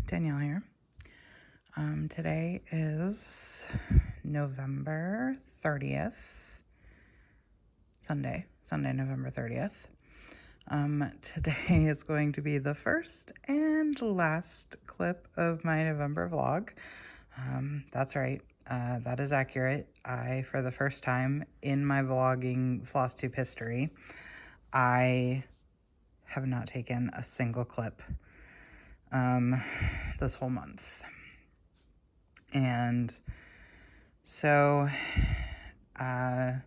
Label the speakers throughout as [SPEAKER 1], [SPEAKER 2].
[SPEAKER 1] Danielle here. Today is November 30th, Sunday, November 30th. Today is going to be the first and last clip of my November vlog. That's right, that is accurate. For the first time in my vlogging Flosstube history, I have not taken a single clip this whole month. And so I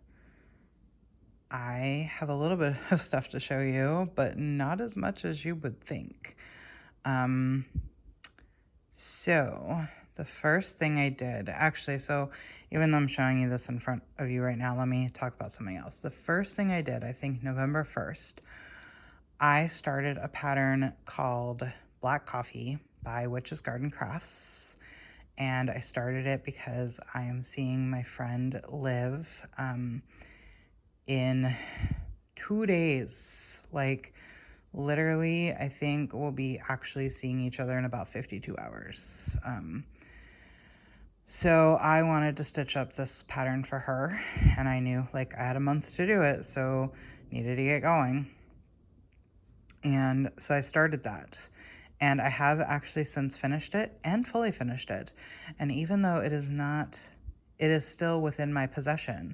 [SPEAKER 1] have a little bit of stuff to show you, but not as much as you would think. So the first thing I did, actually, so even though I'm showing you this in front of you right now, let me talk about something else. The first thing I did, I think November 1st, I started a pattern called Black Coffee by Witch's Garden Crafts. And I started it because I am seeing my friend Liv in 2 days. Like, literally, I think we'll be actually seeing each other in about 52 hours. So I wanted to stitch up this pattern for her, and I knew, like, I had a month to do it, so needed to get going. And so I started that. And I have actually since finished it and fully finished it. And even though it is still within my possession,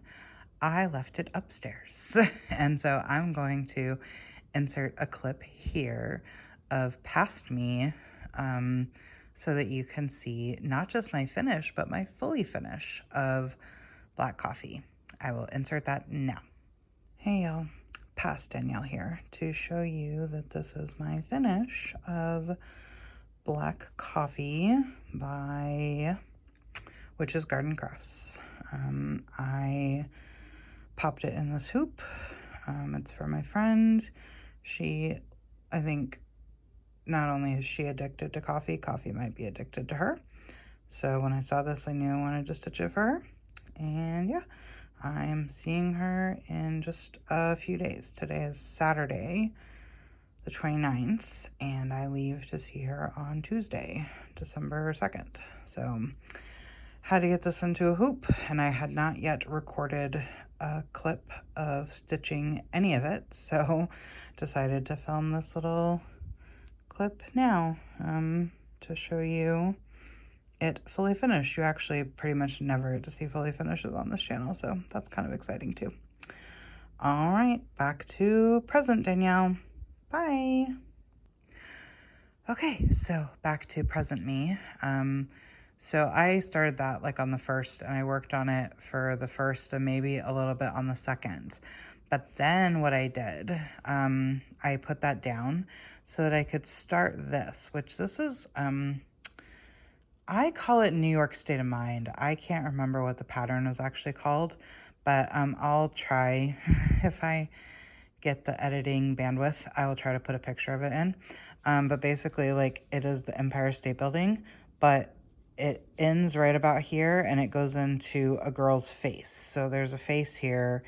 [SPEAKER 1] I left it upstairs. And so I'm going to insert a clip here of past me so that you can see not just my finish, but my fully finish of Black Coffee. I will insert that now. Hey y'all. Past Danielle here to show you that this is my finish of Black Coffee by Witch's Garden Crafts. I popped it in this hoop. It's for my friend. I think not only is she addicted to coffee, coffee might be addicted to her. So when I saw this, I knew I wanted to stitch it for her. And yeah. I am seeing her in just a few days. Today is Saturday, the 29th, and I leave to see her on Tuesday, December 2nd. So had to get this into a hoop, and I had not yet recorded a clip of stitching any of it, so decided to film this little clip now to show you it fully finished. You actually pretty much never get to see fully finishes on this channel, so that's kind of exciting too. All right, back to present Danielle. Bye. Okay, so back to present me. So I started that like on the 1st, and I worked on it for the 1st and maybe a little bit on the 2nd. But then what I did, I put that down so that I could start this, which this is, I call it New York State of Mind. I can't remember what the pattern was actually called, but I'll try, if I get the editing bandwidth, I will try to put a picture of it in. But basically, like, it is the Empire State Building, but it ends right about here, and it goes into a girl's face. So there's a face here,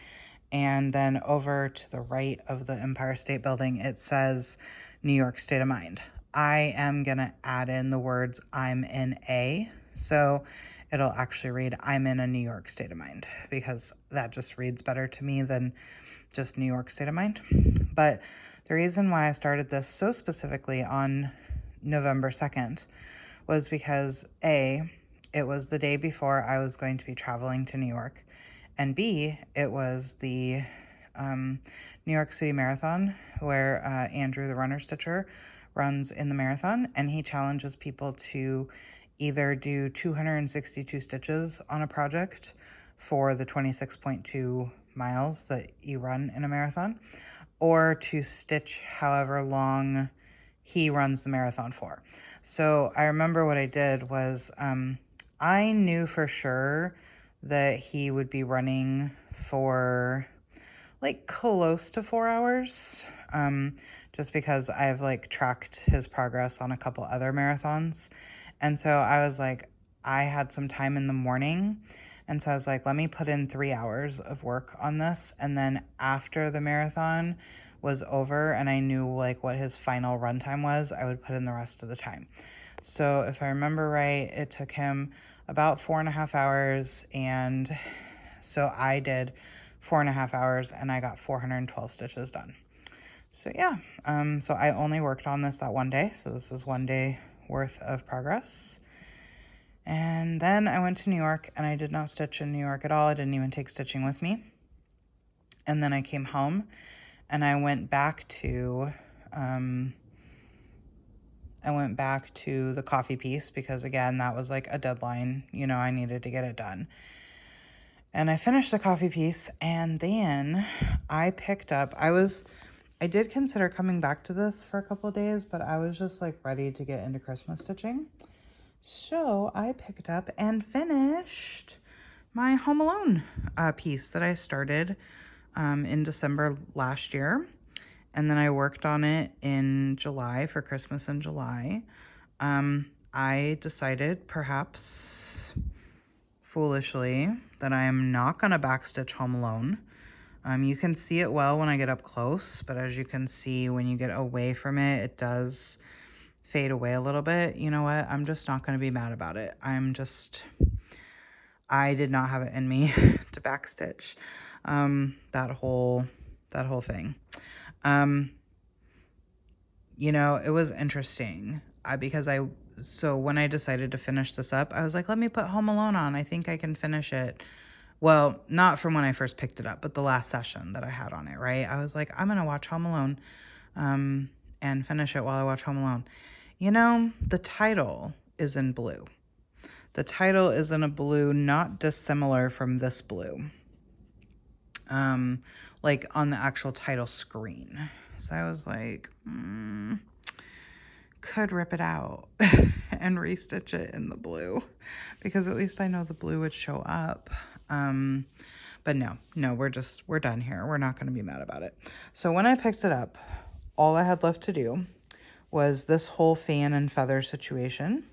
[SPEAKER 1] and then over to the right of the Empire State Building, it says New York State of Mind. I am going to add in the words I'm in a, so it'll actually read I'm in a New York state of mind, because that just reads better to me than just New York state of mind. But the reason why I started this so specifically on November 2nd was because A, it was the day before I was going to be traveling to New York, and B, it was the New York City Marathon where Andrew, the runner stitcher, runs in the marathon, and he challenges people to either do 262 stitches on a project for the 26.2 miles that you run in a marathon, or to stitch however long he runs the marathon for. So I remember what I did was I knew for sure that he would be running for like close to 4 hours, just because I've like tracked his progress on a couple other marathons. And so I was like, I had some time in the morning, and so I was like, let me put in 3 hours of work on this, and then after the marathon was over and I knew like what his final run time was, I would put in the rest of the time. So if I remember right, it took him about 4.5 hours, and so I did 4.5 hours and I got 412 stitches done. So yeah, so I only worked on this that one day. So this is one day worth of progress. And then I went to New York and I did not stitch in New York at all. I didn't even take stitching with me. And then I came home and I went back to the coffee piece because again, that was like a deadline, you know, I needed to get it done. And I finished the coffee piece, and then I picked up, I did consider coming back to this for a couple of days, but I was just like ready to get into Christmas stitching. So I picked up and finished my Home Alone piece that I started in December last year. And then I worked on it in July for Christmas in July. I decided, perhaps foolishly, that I am not going to backstitch Home Alone. You can see it well when I get up close, but as you can see, when you get away from it, it does fade away a little bit. You know what? I'm just not going to be mad about it. I did not have it in me to backstitch that whole thing. You know, it was interesting so when I decided to finish this up, I was like, let me put Home Alone on. I think I can finish it. Well, not from when I first picked it up, but the last session that I had on it, right? I was like, I'm going to watch Home Alone and finish it while I watch Home Alone. You know, the title is in blue. The title is in a blue not dissimilar from this blue, like on the actual title screen. So I was like, could rip it out and restitch it in the blue, because at least I know the blue would show up. But no, we're done here. We're not going to be mad about it. So when I picked it up, all I had left to do was this whole fan and feather situation.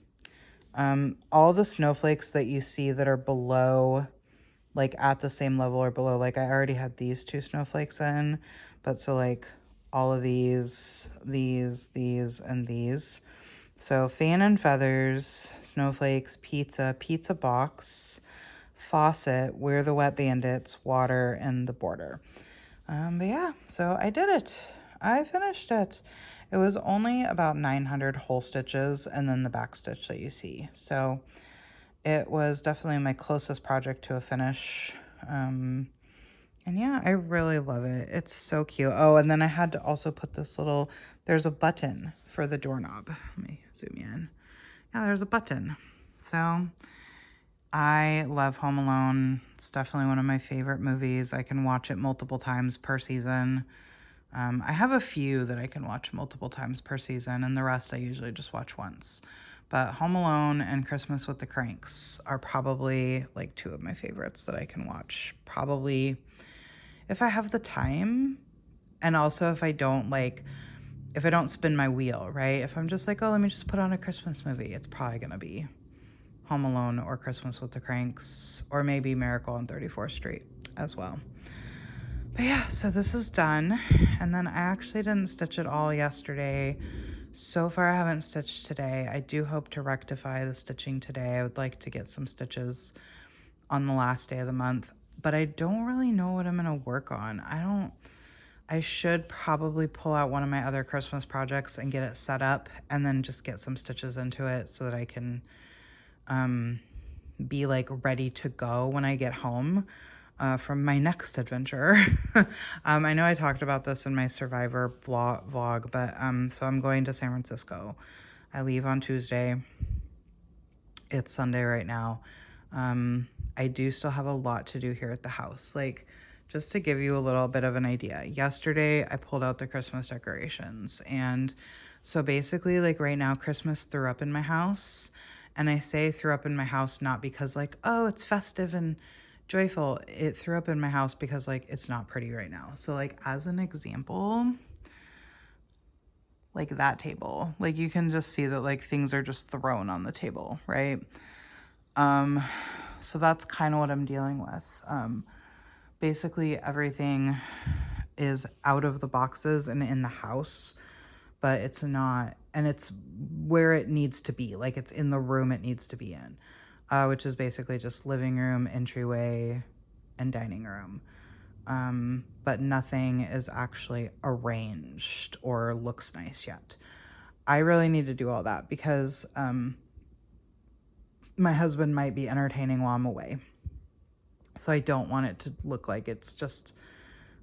[SPEAKER 1] All the snowflakes that you see that are below, like at the same level or below, like I already had these 2 snowflakes in, but so like all of these, and these. So fan and feathers, snowflakes, pizza box, faucet, where the wet bandits, water, and the border. But yeah, so I did it. I finished it. It was only about 900 whole stitches and then the back stitch that you see. So it was definitely my closest project to a finish. And yeah, I really love it. It's so cute. Oh, and then I had to also put there's a button for the doorknob. Let me zoom in. Yeah, there's a button. So I love Home Alone. It's definitely one of my favorite movies. I can watch it multiple times per season. I have a few that I can watch multiple times per season, and the rest I usually just watch once. But Home Alone and Christmas with the Cranks are probably like 2 of my favorites that I can watch. Probably if I have the time, and also if I don't spin my wheel, right? If I'm just like, oh, let me just put on a Christmas movie, it's probably going to be Home Alone or Christmas with the Cranks, or maybe Miracle on 34th Street as well. But yeah, so this is done. And then I actually didn't stitch it all yesterday. So far I haven't stitched today. I do hope to rectify the stitching today. I would like to get some stitches on the last day of the month, but I don't really know what I'm going to work on. I should probably pull out one of my other Christmas projects and get it set up and then just get some stitches into it so that I can be like ready to go when I get home from my next adventure. I know I talked about this in my Survivor vlog, but so I'm going to San Francisco. I leave on Tuesday. It's Sunday right now. I do still have a lot to do here at the house. Like, just to give you a little bit of an idea, yesterday I pulled out the Christmas decorations, and so basically, like right now, Christmas threw up in my house. And I say threw up in my house not because like, oh, it's festive and joyful. It threw up in my house because like it's not pretty right now. So like as an example, like that table, like you can just see that like things are just thrown on the table, right? So that's kind of what I'm dealing with. Basically everything is out of the boxes and in the house, but it's not, and it's where it needs to be. Like it's in the room it needs to be in, which is basically just living room, entryway, and dining room. But nothing is actually arranged or looks nice yet. I really need to do all that because my husband might be entertaining while I'm away. So I don't want it to look like it's just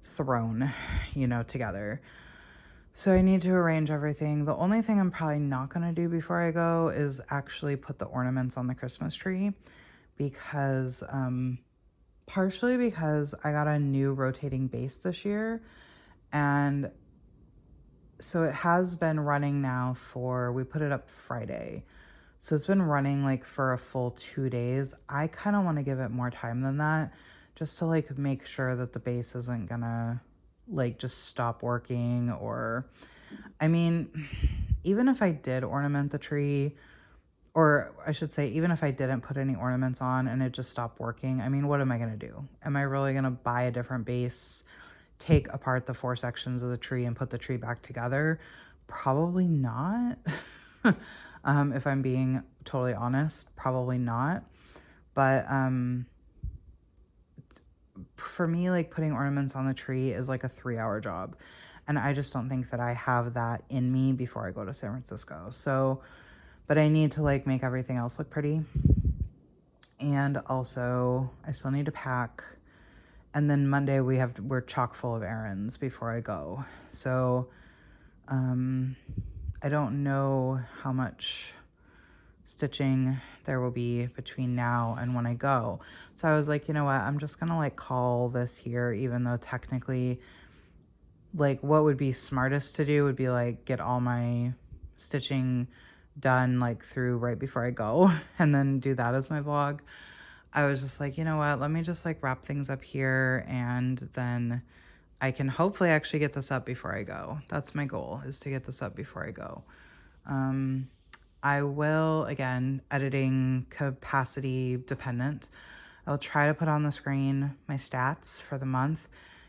[SPEAKER 1] thrown, together. So I need to arrange everything. The only thing I'm probably not going to do before I go is actually put the ornaments on the Christmas tree because, partially because I got a new rotating base this year. And so it has been running now we put it up Friday. So it's been running like for a full 2 days. I kind of want to give it more time than that just to like make sure that the base isn't gonna like just stop working. Or I mean, even if I did ornament the tree, or I should say even if I didn't put any ornaments on and it just stopped working, I mean, what am I gonna do? Am I really gonna buy a different base, take apart the 4 sections of the tree and put the tree back together? Probably not. If I'm being totally honest, probably not. But for me, like putting ornaments on the tree is like a 3-hour job. And I just don't think that I have that in me before I go to San Francisco. So, but I need to like make everything else look pretty. And also I still need to pack. And then Monday we're chock full of errands before I go. So, I don't know how much stitching there will be between now and when I go. So I was like, you know what? I'm just going to like call this here, even though technically like what would be smartest to do would be like get all my stitching done like through right before I go and then do that as my vlog. I was just like, you know what? Let me just like wrap things up here and then I can hopefully actually get this up before I go. That's my goal, is to get this up before I go. I will, again, editing capacity dependent. I'll try to put on the screen my stats for the month.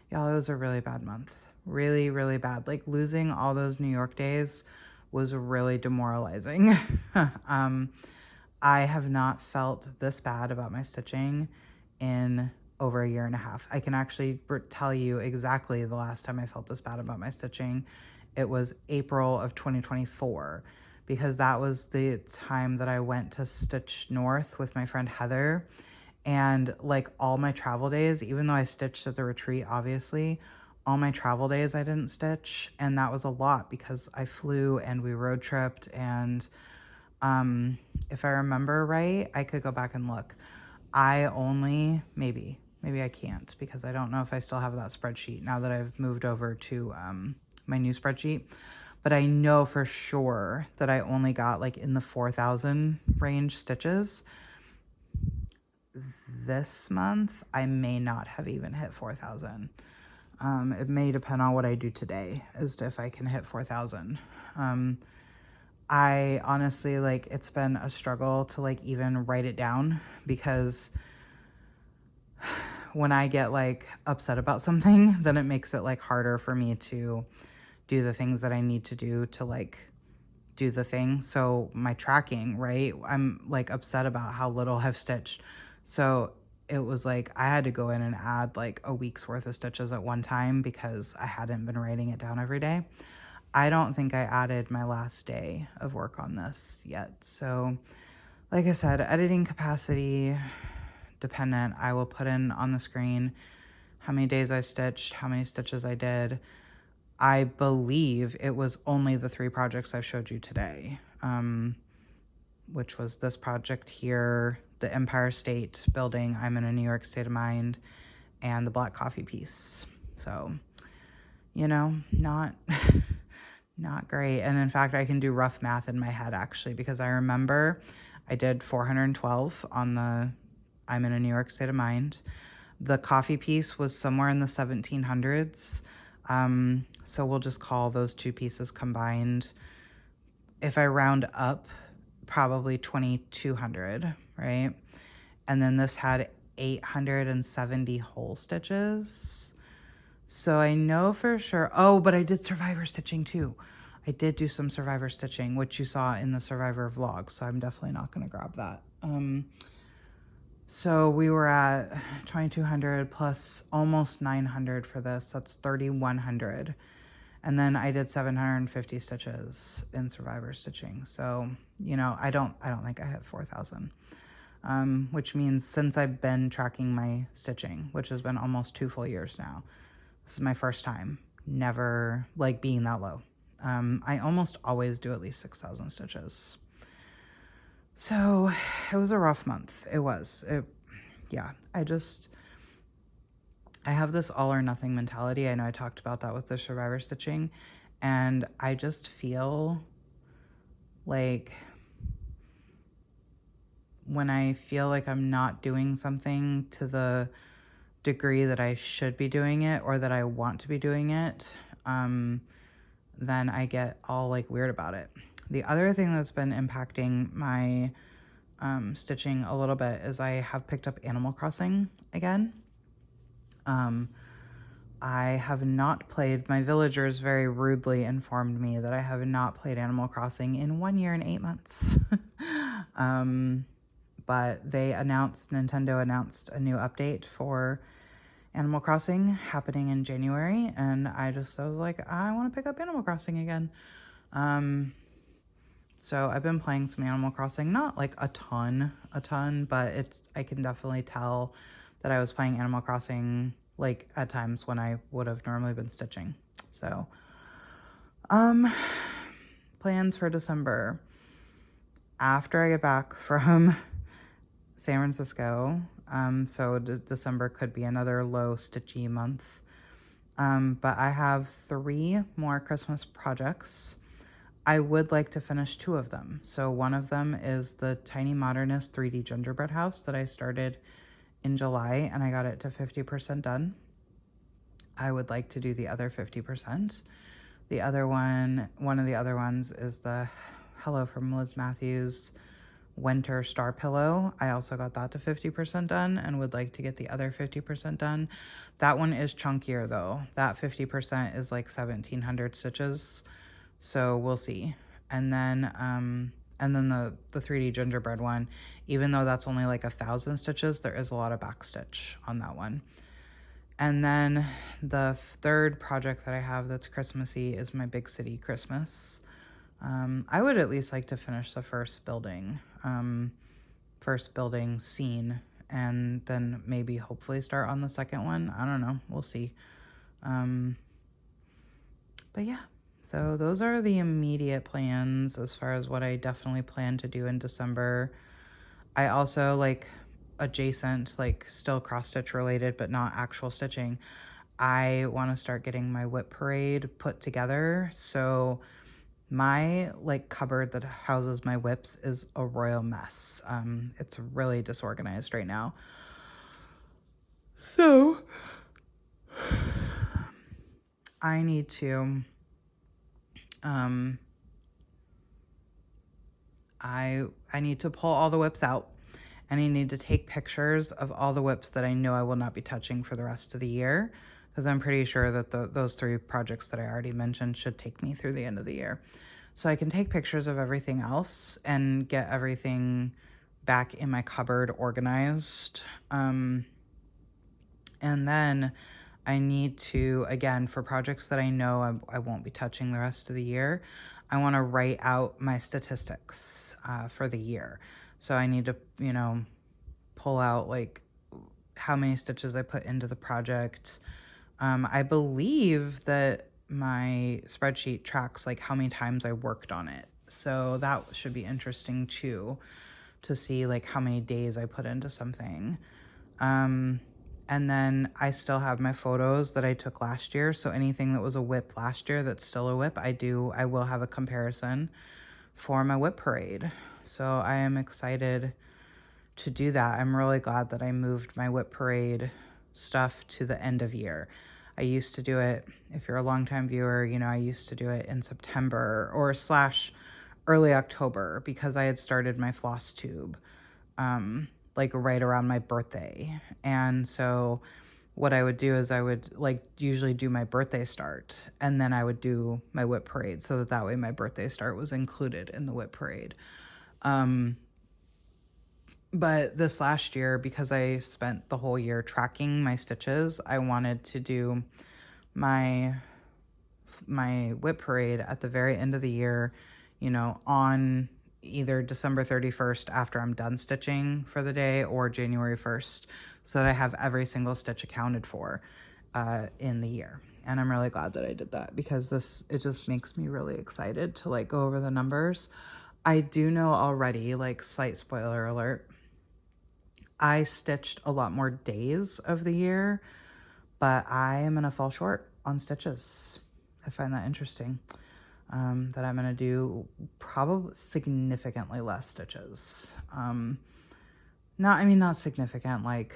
[SPEAKER 1] Y'all, it was a really bad month. Really, really bad. Like losing all those New York days was really demoralizing. I have not felt this bad about my stitching in over a year and a half. I can actually tell you exactly the last time I felt this bad about my stitching. It was April of 2024, because that was the time that I went to Stitch North with my friend Heather. And like all my travel days, even though I stitched at the retreat, obviously, all my travel days I didn't stitch. And that was a lot because I flew and we road tripped. And if I remember right, I could go back and look. I only, maybe I can't, because I don't know if I still have that spreadsheet now that I've moved over to my new spreadsheet. But I know for sure that I only got like in the 4,000 range stitches. This month, I may not have even hit 4,000. It may depend on what I do today as to if I can hit 4,000. I honestly, like, it's been a struggle to like even write it down, because when I get like upset about something, then it makes it like harder for me to do the things that I need to do to like do the thing. So my tracking, right? I'm like upset about how little I've stitched. So it was like I had to go in and add like a week's worth of stitches at one time because I hadn't been writing it down every day. I don't think I added my last day of work on this yet. So like I said, editing capacity dependent. I will put in on the screen how many days I stitched, how many stitches I did. I believe it was only the 3 projects I showed you today, which was this project here, the Empire State Building, I'm in a New York State of Mind, and the black coffee piece. So, you know, not great. And in fact, I can do rough math in my head actually, because I remember I did 412 on the I'm in a New York State of Mind. The coffee piece was somewhere in the 1700s. So we'll just call those 2 pieces combined, if I round up, probably 2,200, right? And then this had 870 hole stitches. So I know for sure. Oh, but I did survivor stitching too. I did do some Survivor stitching, which you saw in the Survivor vlog, so I'm definitely not going to grab that. So we were at 2,200 plus almost 900 for this. That's 3,100. And then I did 750 stitches in Survivor stitching. So, you know, I don't think I hit 4,000. Which means since I've been tracking my stitching, which has been almost 2 full years now, this is my first time never like being that low. I almost always do at least 6,000 stitches. So it was a rough month. Yeah, I have this all or nothing mentality. I know I talked about that with the Survivor stitching, and I just feel like when I feel like I'm not doing something to the degree that I should be doing it or that I want to be doing it, then I get all like weird about it. The other thing that's been impacting my stitching a little bit is I have picked up Animal Crossing again. I have not played, my villagers very rudely informed me that I have not played Animal Crossing in 1 year and 8 months. But Nintendo announced a new update for Animal Crossing happening in January, and I was like, I want to pick up Animal Crossing again. So I've been playing some Animal Crossing, not like a ton, but I can definitely tell that I was playing Animal Crossing like at times when I would have normally been stitching. So, plans for December. After I get back from San Francisco, so December could be another low stitchy month. But I have 3 more Christmas projects. I would like to finish 2 of them. So one of them is the Tiny Modernist 3D gingerbread house that I started in July, and I got it to 50% done. I would like to do the other 50%. One of the other ones is the Hello from Liz Matthews winter star pillow. I also got that to 50% done and would like to get the other 50% done. That one is chunkier though. That 50% is like 1,700 stitches. So we'll see. And then the 3D gingerbread one, even though that's only like 1,000 stitches, there is a lot of back stitch on that one. And then the third project that I have that's Christmassy is my Big City Christmas. I would at least like to finish the first building scene, and then maybe hopefully start on the second one. I don't know. We'll see. But yeah, so those are the immediate plans as far as what I definitely plan to do in December. I also like adjacent, like still cross stitch related, but not actual stitching. I want to start getting my whip parade put together. So my like cupboard that houses my whips is a royal mess. It's really disorganized right now. So I need to I need to pull all the whips out, and I need to take pictures of all the whips that I know I will not be touching for the rest of the year, because I'm pretty sure that those 3 projects that I already mentioned should take me through the end of the year. So I can take pictures of everything else and get everything back in my cupboard organized. And then I need to, again, for projects that I know I won't be touching the rest of the year, I want to write out my statistics for the year. So I need to, you know, pull out like how many stitches I put into the project. I believe that my spreadsheet tracks like how many times I worked on it. So that should be interesting too, to see like how many days I put into something. And then I still have my photos that I took last year. So anything that was a whip last year that's still a whip, I will have a comparison for my whip parade. So I am excited to do that. I'm really glad that I moved my whip parade stuff to the end of year. I used to do it, if you're a longtime viewer, you know, I used to do it in September or / early October, because I had started my Flosstube like right around my birthday. And so what I would do is I would like usually do my birthday start, and then I would do my whip parade, so that way my birthday start was included in the whip parade. But this last year, because I spent the whole year tracking my stitches, I wanted to do my whip parade at the very end of the year, on either December 31st after I'm done stitching for the day, or January 1st, so that I have every single stitch accounted for in the year. And I'm really glad that I did that, because it just makes me really excited to like go over the numbers. I do know already, like slight spoiler alert, I stitched a lot more days of the year, but I am going to fall short on stitches. I find that interesting, that I'm going to do probably significantly less stitches. Not significant, like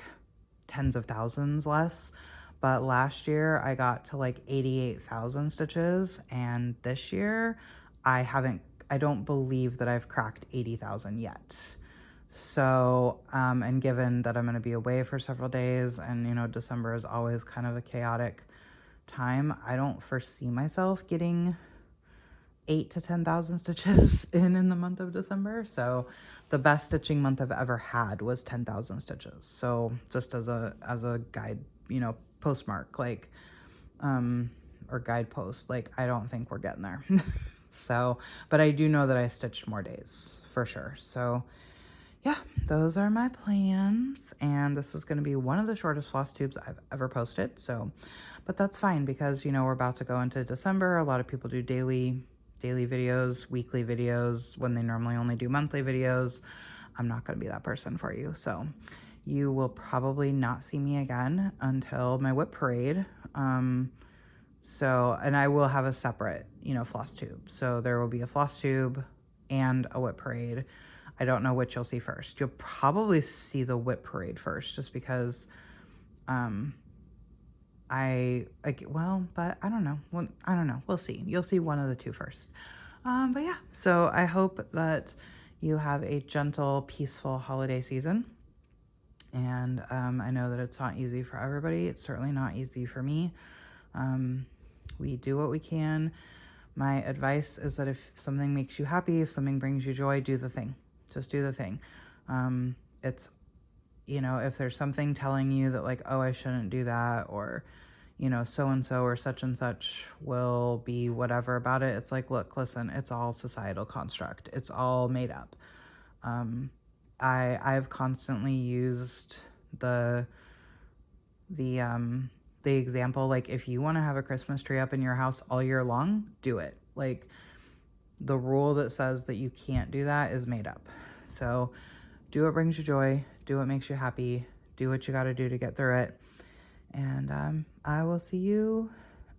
[SPEAKER 1] tens of thousands less, but last year I got to like 88,000 stitches, and this year I don't believe that I've cracked 80,000 yet. So, and given that I'm going to be away for several days, and December is always kind of a chaotic time, I don't foresee myself getting 8 to 10,000 stitches in the month of December. So the best stitching month I've ever had was 10,000 stitches. So just as a guide, postmark, like, or guidepost, like, I don't think we're getting there. So, but I do know that I stitched more days for sure. So yeah, those are my plans, and this is going to be one of the shortest floss tubes I've ever posted. So, but that's fine, because we're about to go into December. A lot of people do daily videos, weekly videos, when they normally only do monthly videos. I'm not going to be that person for you. So you will probably not see me again until my whip parade. So, and I will have a separate, floss tube. So there will be a floss tube and a whip parade. I don't know which you'll see first. You'll probably see the whip parade first, just because, but I don't know. Well, I don't know. We'll see. You'll see one of the two first. But yeah, so I hope that you have a gentle, peaceful holiday season. And I know that it's not easy for everybody. It's certainly not easy for me. We do what we can. My advice is that if something makes you happy, if something brings you joy, do the thing. Just do the thing. It's, if there's something telling you that like, oh, I shouldn't do that, or, so-and-so or such and such will be whatever about it. It's like, look, listen, it's all societal construct. It's all made up. I've constantly used the example, like, if you want to have a Christmas tree up in your house all year long, do it. Like, the rule that says that you can't do that is made up. So do what brings you joy, do what makes you happy, do what you got to do to get through it. And I will see you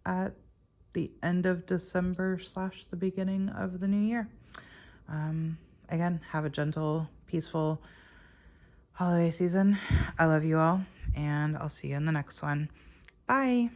[SPEAKER 1] at the end of December / the beginning of the new year. Again, have a gentle, peaceful holiday season. I love you all, and I'll see you in the next one. Bye.